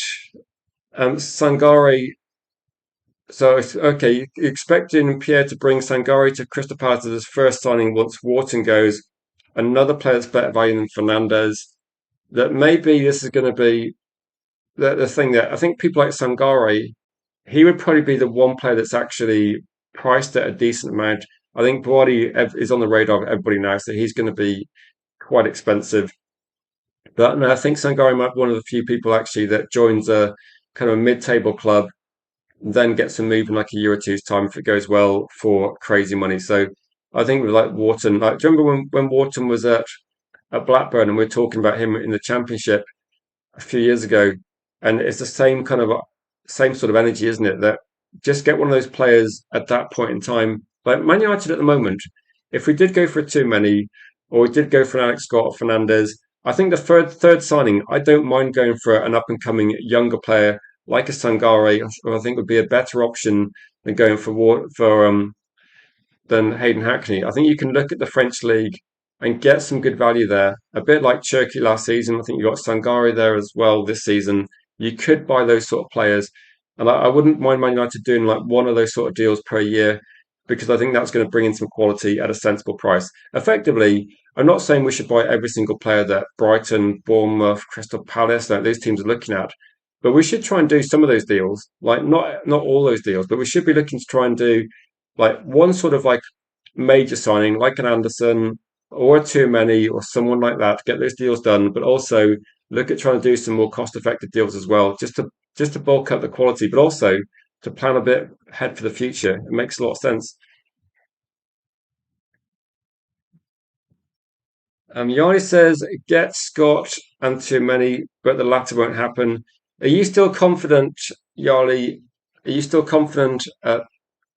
Sangare. So okay, you're expecting Pierre to bring Sangare to Crystal Palace as his first signing once Wharton goes. Another player that's better value than Fernandez. That maybe this is going to be the thing that I think people like Sangare, he would probably be the one player that's actually priced at a decent amount. I think Brody is on the radar of everybody now, so he's going to be quite expensive. But no, I think Sangare might be one of the few people actually that joins a kind of a mid-table club, then gets a move in like a year or two's time if it goes well for crazy money. So I think with like Wharton, like do you remember when Wharton was at Blackburn and we are talking about him in the Championship a few years ago, and it's the same kind of same sort of energy, isn't it? That just get one of those players at that point in time. Like Man United at the moment, if we did go for a too many, or we did go for an Alex Scott or Fernandez, I think the third signing, I don't mind going for an up and coming younger player like a Sangare. I think would be a better option than going for than Hayden Hackney. I think you can look at the French league and get some good value there. A bit like Cherki last season. I think you got Sangare there as well this season. You could buy those sort of players. And I wouldn't mind Man United doing like one of those sort of deals per year because I think that's going to bring in some quality at a sensible price. Effectively, I'm not saying we should buy every single player that Brighton, Bournemouth, Crystal Palace, like those teams are looking at. But we should try and do some of those deals, like not all those deals, but we should be looking to try and do like one sort of like major signing, like an Anderson or a too many or someone like that, to get those deals done, but also look at trying to do some more cost-effective deals as well, just to bulk up the quality, but also to plan a bit ahead for the future. It makes a lot of sense. Yanni says get Scott and too many, but the latter won't happen. Are you still confident, Yali? Are you still confident? I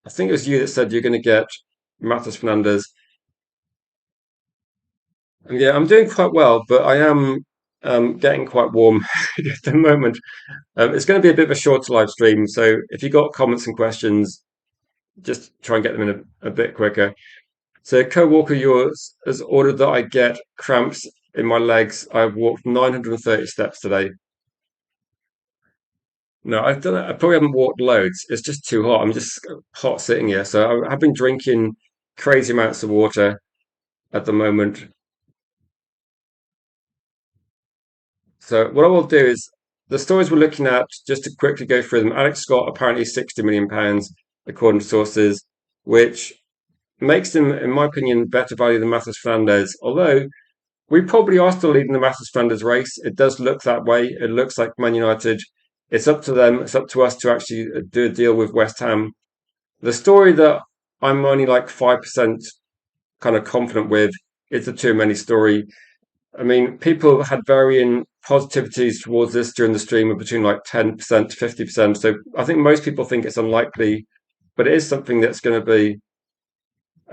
think it was you that said you're going to get Matheus Fernandes. Yeah, I'm doing quite well, but I am getting quite warm at the moment. It's going to be a bit of a shorter live stream, so if you got comments and questions, just try and get them in a bit quicker. So, co-walker yours has ordered that I get cramps in my legs. I've walked 930 steps today. No, I've done it. I probably haven't walked loads. It's just too hot. I'm just hot sitting here. So I've been drinking crazy amounts of water at the moment. So what I will do is the stories we're looking at, just to quickly go through them. Alex Scott, apparently £60 million, according to sources, which makes him, in my opinion, better value than Matheus Fernandes. Although we probably are still leading the Matheus Fernandes race. It does look that way. It looks like Man United. It's up to them. It's up to us to actually do a deal with West Ham. The story that I'm only like 5% kind of confident with is the too many story. I mean, people had varying positivities towards this during the stream of between like 10% to 50%. So I think most people think it's unlikely, but it is something that's going to be.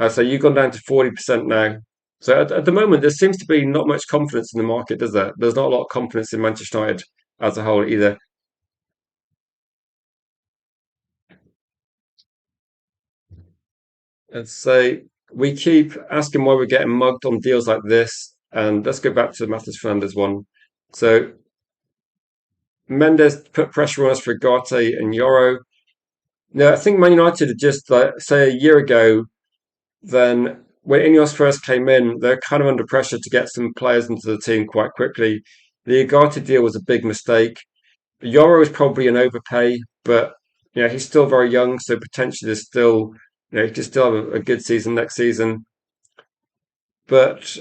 So you've gone down to 40% now. So at the moment, there seems to be not much confidence in the market, does there? There's not a lot of confidence in Manchester United as a whole either. And so we keep asking why we're getting mugged on deals like this. And let's go back to the Matheus Fernandes one. So Mendes put pressure on us for Garte and Yoro. No, I think Man United had just like say a year ago, then when Ineos first came in, they're kind of under pressure to get some players into the team quite quickly. The Agate deal was a big mistake. Yoro is probably an overpay, but he's still very young, so potentially there's still he could still have a good season next season. But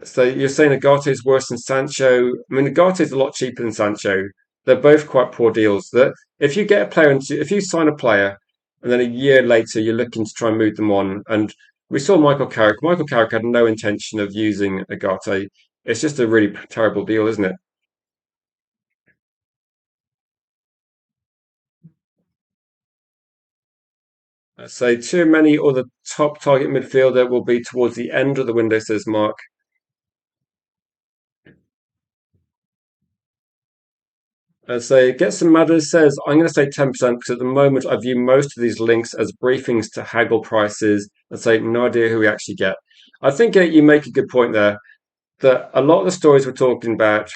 so you're saying Agate is worse than Sancho? I mean, Agate is a lot cheaper than Sancho. They're both quite poor deals. That if you get a player into, if you sign a player, and then a year later you're looking to try and move them on, and we saw Michael Carrick. Michael Carrick had no intention of using Agate. It's just a really terrible deal, isn't it? So too many or the top target midfielder will be towards the end of the window, says Mark. So Get Some Matters says, I'm going to say 10% because at the moment I view most of these links as briefings to haggle prices and say, no idea who we actually get. I think you make a good point there that a lot of the stories we're talking about,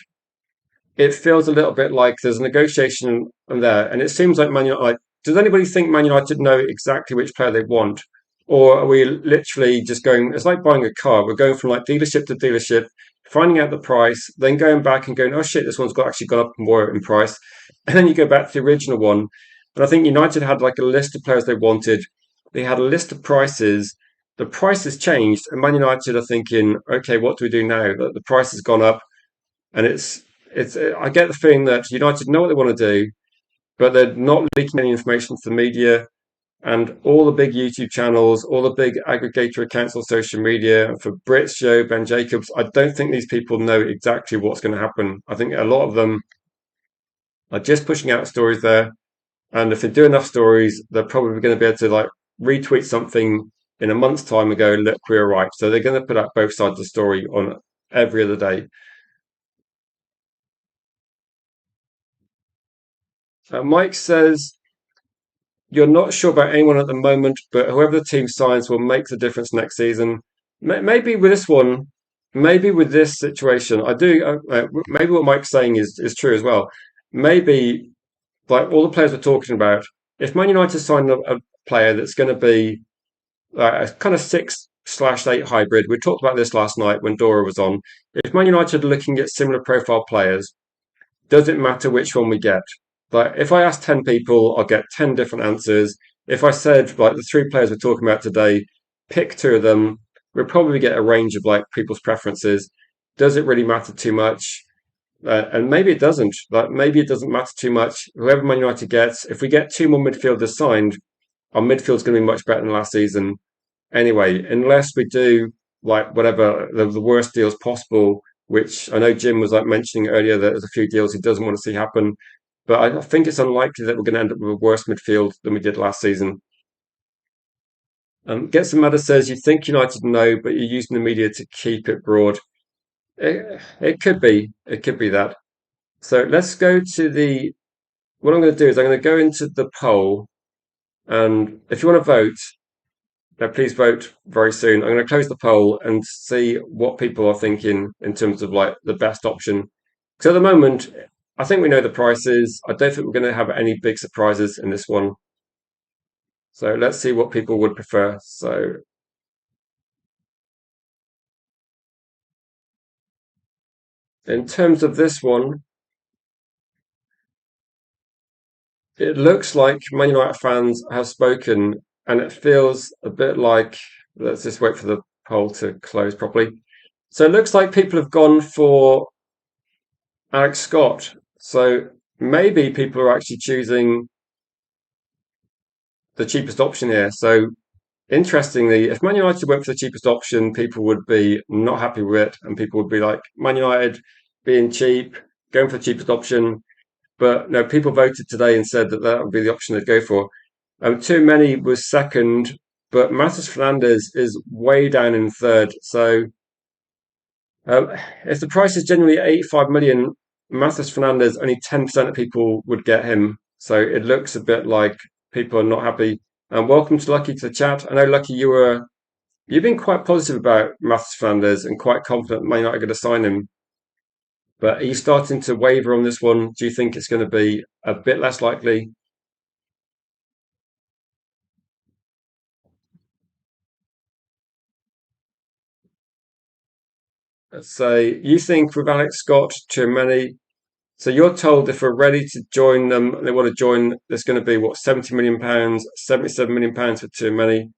it feels a little bit like there's a negotiation there. And it seems like Man United, like, does anybody think Man United know exactly which player they want? Or are we literally just going, it's like buying a car. We're going from like dealership to dealership, finding out the price, then going back and going, oh shit, this one's got actually gone up more in price. And then you go back to the original one. And I think United had like a list of players they wanted. They had a list of prices. The prices changed, and Man United are thinking, okay, what do we do now? The price has gone up, and it's. I get the feeling that United know what they want to do, but they're not leaking any information to the media. And all the big YouTube channels, all the big aggregator accounts on social media, for Brits, Joe, Ben Jacobs, I don't think these people know exactly what's going to happen. I think a lot of them are just pushing out stories there. And if they do enough stories, they're probably going to be able to like retweet something in a month's time and go, look, we were right. So they're going to put out both sides of the story on every other day. Mike says, you're not sure about anyone at the moment, but whoever the team signs will make the difference next season. Maybe with this one, maybe with this situation, I do. Maybe what Mike's saying is true as well. Maybe like all the players we're talking about, if Man United sign a player that's going to be a kind of 6/8 hybrid, we talked about this last night when Dora was on. If Man United are looking at similar profile players, does it matter which one we get? Like, if I ask 10 people, I'll get 10 different answers. If I said, like, the three players we're talking about today, pick two of them, we'll probably get a range of, like, people's preferences. Does it really matter too much? And maybe it doesn't. Like, maybe it doesn't matter too much. Whoever Man United gets, if we get two more midfielders signed, our midfield's going to be much better than last season anyway, unless we do like whatever the worst deals possible, which I know Jim was like mentioning earlier that there's a few deals he doesn't want to see happen. But I think it's unlikely that we're going to end up with a worse midfield than we did last season. Get Some Matter says you think United know, but you're using the media to keep it broad. It could be. It could be that. So let's go to the. What I'm going to do is I'm going to go into the poll, and if you want to vote, now, please vote very soon. I'm going to close the poll and see what people are thinking in terms of like the best option. Because at the moment, I think we know the prices. I don't think we're going to have any big surprises in this one. So let's see what people would prefer. So in terms of this one, it looks like Man United fans have spoken, and it feels a bit like. Let's just wait for the poll to close properly. So it looks like people have gone for Alex Scott. So maybe people are actually choosing the cheapest option here. So interestingly, if Man United went for the cheapest option, people would be not happy with it, and people would be like, Man United being cheap, going for the cheapest option. But no, people voted today and said that that would be the option they'd go for. Too many was second, but Matheus Fernandes is way down in third. So um, if the price is generally 85 million, Matheus Fernandes, only 10% of people would get him. So it looks a bit like people are not happy. And welcome to Lucky to the chat. I know, Lucky, you've been quite positive about Matheus Fernandes and quite confident Man United are going to sign him. But are you starting to waver on this one? Do you think it's going to be a bit less likely? Let's say you think with Alex Scott, Chiellini. So you're told if we're ready to join them, and they want to join, there's going to be what, £70 million, £77 million for too many.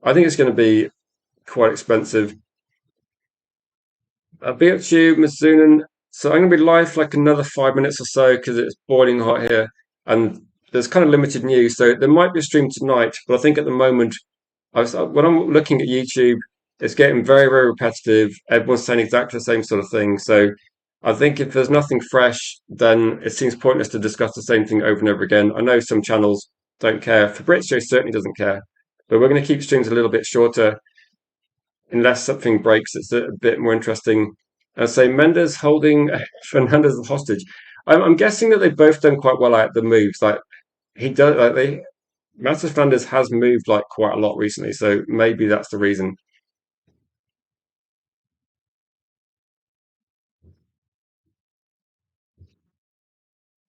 I think it's going to be quite expensive. I'll be up to you, Mizunan. So I'm going to be live for like another 5 minutes or so because it's boiling hot here, and there's kind of limited news. So there might be a stream tonight, but I think at the moment, when I'm looking at YouTube, it's getting very, very repetitive. Everyone's saying exactly the same sort of thing. So I think if there's nothing fresh, then it seems pointless to discuss the same thing over and over again. I know some channels don't care. Fabrizio certainly doesn't care. But we're going to keep streams a little bit shorter unless something breaks. It's a bit more interesting. I say Mendes holding Fernandez hostage. I'm guessing that they've both done quite well at the moves. Like he does, like they Master Flanders has moved like quite a lot recently, so maybe that's the reason.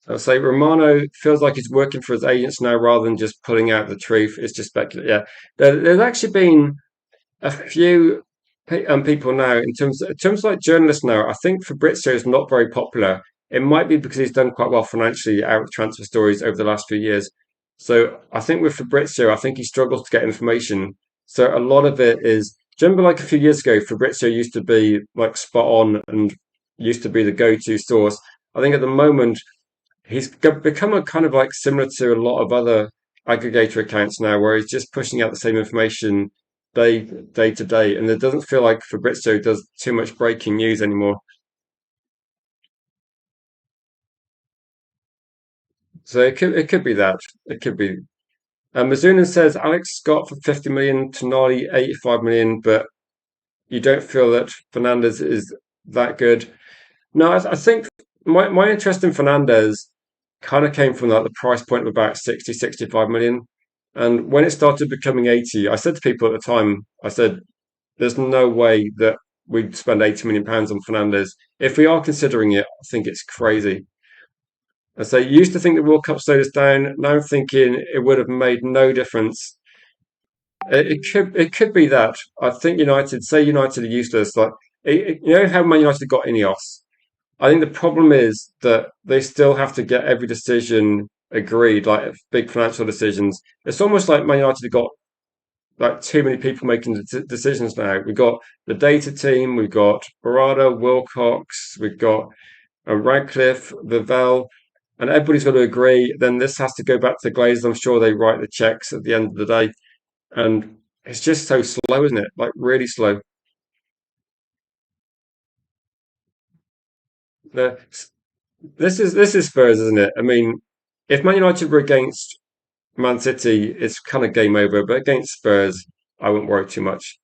I'd say Romano feels like he's working for his agents now rather than just pulling out the truth. It's just speculation. Yeah, there's actually been a few people now in terms of like journalists now. I think Fabrizio is not very popular. It might be because he's done quite well financially out of transfer stories over the last few years. So I think with Fabrizio, I think he struggles to get information. So a lot of it is. Do you remember like a few years ago, Fabrizio used to be like spot on and used to be the go-to source. I think at the moment become a kind of like similar to a lot of other aggregator accounts now, where he's just pushing out the same information day to day, and it doesn't feel like Fabrizio does too much breaking news anymore. So it could be that it could be. Mizuno says Alex Scott for 50 million, Tonali 85 million, but you don't feel that Fernandez is that good. No, I think my interest in Fernandez kind of came from like the price point of about 60, 65 million. And when it started becoming 80, I said to people at the time, I said, there's no way that we'd spend 80 million pounds on Fernandez. If we are considering it, I think it's crazy. And so you used to think the World Cup slowed us down. Now I'm thinking it would have made no difference. It could be that. I think United are useless. Like you know how Man United got Ineos. I think the problem is that they still have to get every decision agreed, like big financial decisions. It's almost like Man United have got like too many people making decisions now. We've got the data team, we've got Barada, Wilcox, we've got Radcliffe, Vivell, and everybody's got to agree. Then this has to go back to the Glazers. I'm sure they write the checks at the end of the day, and it's just so slow, isn't it? Like really slow. The, this is Spurs, isn't it? I mean, if Man United were against Man City, it's kind of game over. But against Spurs, I wouldn't worry too much.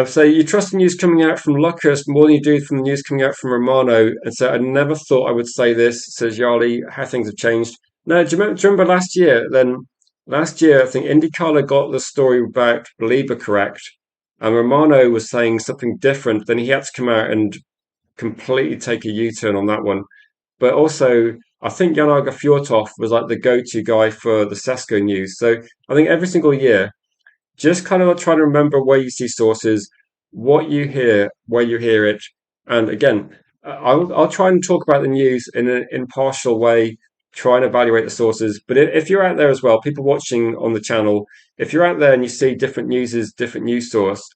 So you trust the news coming out from Lucas more than you do from the news coming out from Romano. And so I never thought I would say this, says Yarley, how things have changed. No, do you remember last year? Then last year, I think IndyCar got the story about Belieber correct. And Romano was saying something different. Then he had to come out and completely take a U-turn on that one. But also, I think Janaga Fjortov was like the go-to guy for the Sesko news. So I think every single year, just kind of try to remember where you see sources, what you hear, where you hear it. And again, I'll try and talk about the news in an impartial way, try and evaluate the sources. But if you're out there as well, people watching on the channel, if you're out there and you see different news source,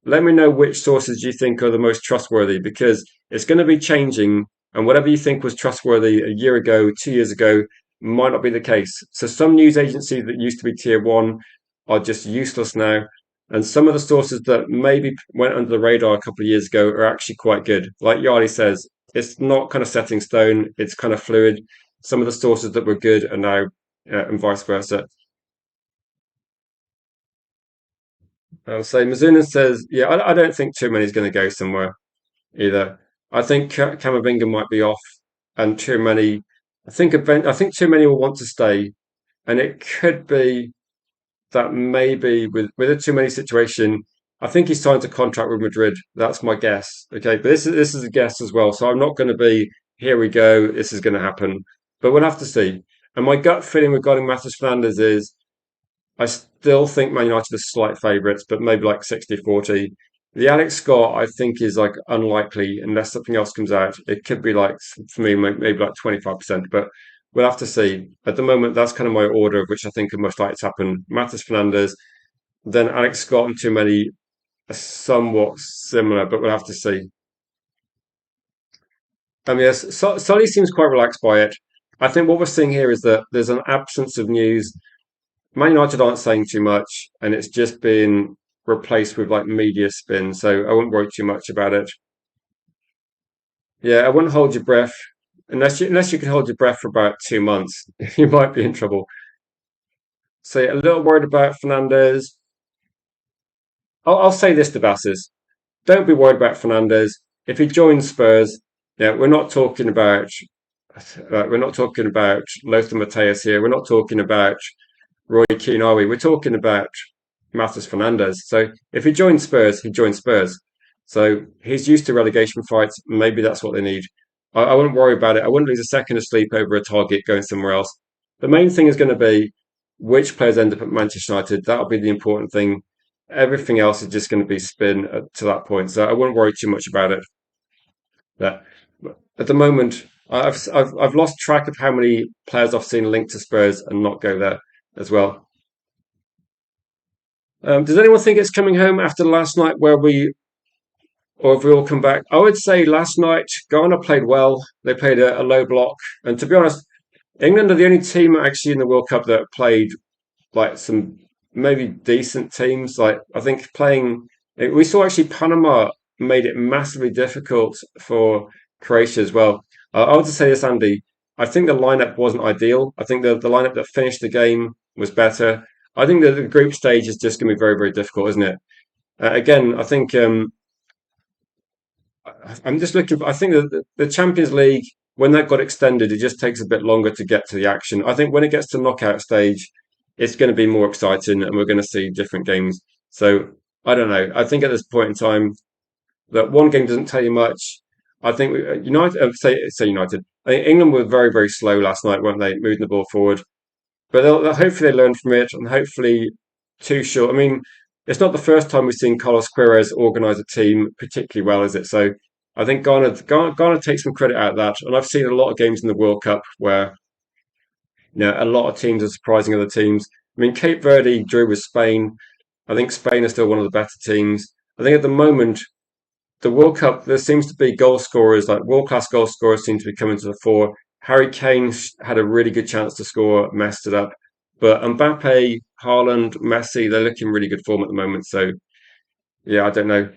let me know which sources you think are the most trustworthy because it's going to be changing. And whatever you think was trustworthy a year ago, 2 years ago, might not be the case. So some news agencies that used to be tier one are just useless now. And some of the sources that maybe went under the radar a couple of years ago are actually quite good. Like Yardi says, it's not kind of set in stone, it's kind of fluid. Some of the sources that were good are now, and vice versa. I'll say Mizuno says, yeah, I don't think too many is going to go somewhere either. I think Camavinga might be off, and too many. I think too many will want to stay, and it could be that maybe with a too many situation, I think he's signed a contract with Madrid. That's my guess. Okay, but this is a guess as well. So I'm not going to be here we go. This is going to happen, but we'll have to see. And my gut feeling regarding Matheus Fernandes is I still think Man United are slight favourites, but maybe like 60-40. The Alex Scott, I think, is like unlikely unless something else comes out. It could be like, for me, maybe like 25%, but we'll have to see. At the moment, that's kind of my order of which I think are most likely to happen. Matheus Fernandes, then Alex Scott and too many are somewhat similar, but we'll have to see. Yes, Solly seems quite relaxed by it. I think what we're seeing here is that there's an absence of news. Man United aren't saying too much, and it's just been replaced with like media spin. So I wouldn't worry too much about it. Yeah, I wouldn't hold your breath unless you can hold your breath for about 2 months. You might be in trouble. So yeah, a little worried about Fernandez. I'll say this to Basses. Don't be worried about Fernandez. If he joins Spurs, yeah, we're not talking about we're not talking about Lothar Matthäus here. We're not talking about Roy Keane, are we? We're talking about Matheus Fernandes. So if he joins Spurs, he joins Spurs. So he's used to relegation fights. Maybe that's what they need. I wouldn't worry about it. I wouldn't lose a second of sleep over a target going somewhere else. The main thing is going to be which players end up at Manchester United. That'll be the important thing. Everything else is just going to be spin to that point. So I wouldn't worry too much about it. But at the moment, I've lost track of how many players I've seen linked to Spurs and not go there as well. Does anyone think it's coming home after last night or have we all come back? I would say last night, Ghana played well. They played a low block. And to be honest, England are the only team actually in the World Cup that played like some maybe decent teams. Like I think we saw actually Panama made it massively difficult for Croatia as well. I would just say this, Andy. I think the lineup wasn't ideal. I think the lineup that finished the game was better. I think that the group stage is just going to be very, very difficult, isn't it? Again, I think I'm just looking. I think that the Champions League, when that got extended, it just takes a bit longer to get to the action. I think when it gets to knockout stage, it's going to be more exciting, and we're going to see different games. So I don't know. I think at this point in time, that one game doesn't tell you much. I think United, say United. I think England were very, very slow last night, weren't they? Moving the ball forward, but hopefully they learn from it, and hopefully too short. I mean, it's not the first time we've seen Carlos Queiroz organise a team particularly well, is it? So I think Ghana takes some credit out of that, and I've seen a lot of games in the World Cup where a lot of teams are surprising other teams. I mean, Cape Verde drew with Spain. I think Spain is still one of the better teams. I think at the moment the World Cup, there seems to be goal scorers, like world class goal scorers, seem to be coming to the fore. Harry Kane had a really good chance to score, messed it up. But Mbappe, Haaland, Messi, they're looking really good form at the moment. So yeah, I don't know.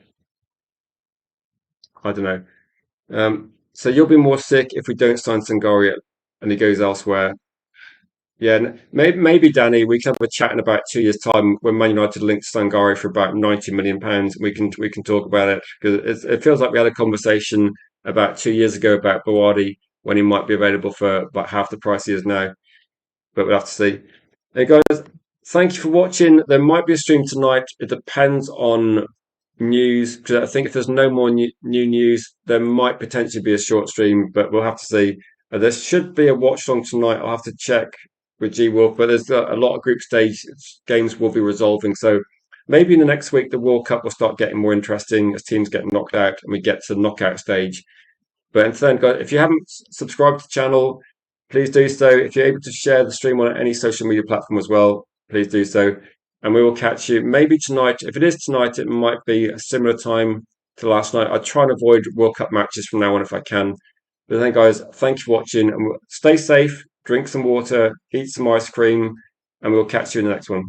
I don't know. So you'll be more sick if we don't sign Sangari and he goes elsewhere. Yeah, maybe Danny, we can have a chat in about 2 years' time when Man United linked Sangari for about £90 million. We can talk about it because it feels like we had a conversation about 2 years ago about Bawardi when he might be available for about half the price he is now. But we'll have to see. Hey guys, thank you for watching. There might be a stream tonight. It depends on news because I think if there's no more new news, there might potentially be a short stream, but we'll have to see. There should be a watch long tonight. I'll have to check with G Wolf, but there's a lot of group stage games will be resolving. So maybe in the next week, the World Cup will start getting more interesting as teams get knocked out and we get to the knockout stage. But until then, guys, if you haven't subscribed to the channel, please do so. If you're able to share the stream on any social media platform as well, please do so. And we will catch you maybe tonight. If it is tonight, it might be a similar time to last night. I try and avoid World Cup matches from now on if I can. But then, guys, thank you for watching and stay safe, drink some water, eat some ice cream, and we'll catch you in the next one.